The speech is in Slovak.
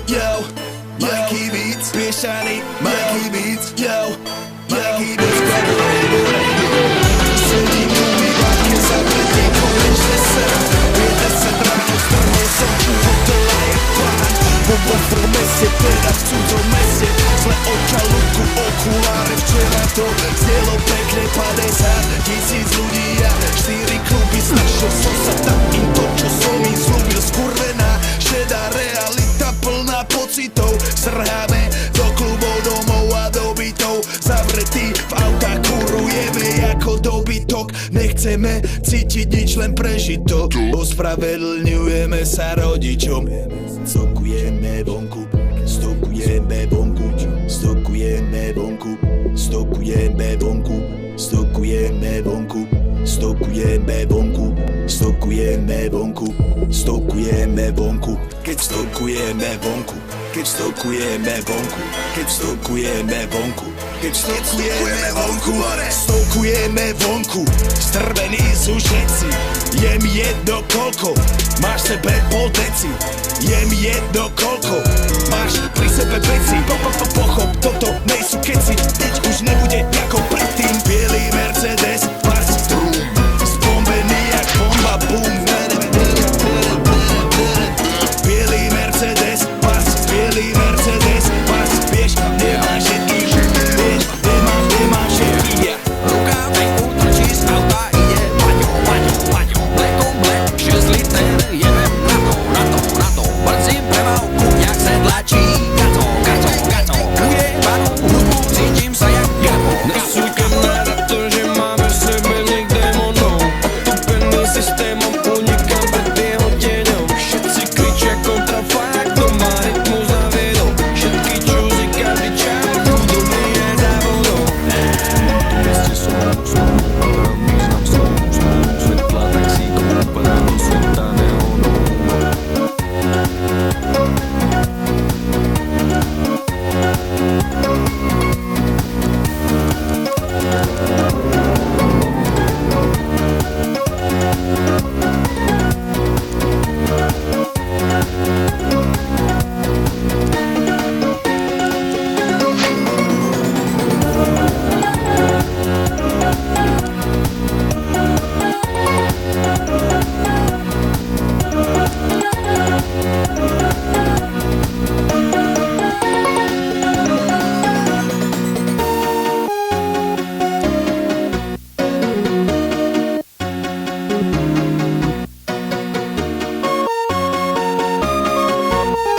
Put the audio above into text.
yo, Mikey Beats, piešaný, Mikey Beats, yo, Mikey Beats, sedím tu v vývarke, zavretý konečne sa, je 10 ráno, strhol som u hotela je pláč, vo meste, teda v cudzom meste, zle od žalúdku, okuláre, včera to znelo pekne 50 000 ľudí a 4 kluby, snažil som sa tam im to, čo som im slúbil, skurvená, šedá realita plná pocitov, strháme do klubov, domov a do bytov, zavretí v autách, kurujeme ako dobytok, nechceme cítiť nič, len prežitok, ospravedlňujeme sa rodičom, stokujeme vonku, stokujeme vonku, stokujeme vonku, stokujeme vonku, stokujeme vonku, stokujeme vonku, stokujeme vonku, stokujeme vonku, keď stokujeme vonku, keď stokujeme vonku, keď stokujeme vonku, keď stokujeme vonku, stokujeme vonku, strvení sú všetci, je mi jedno koľko, máš sebe pol deci, je mi jedno koľko, máš pri sebe veci, pochop, toto nejsú keci, nič už nebude ako predtým, bielý Mercedes,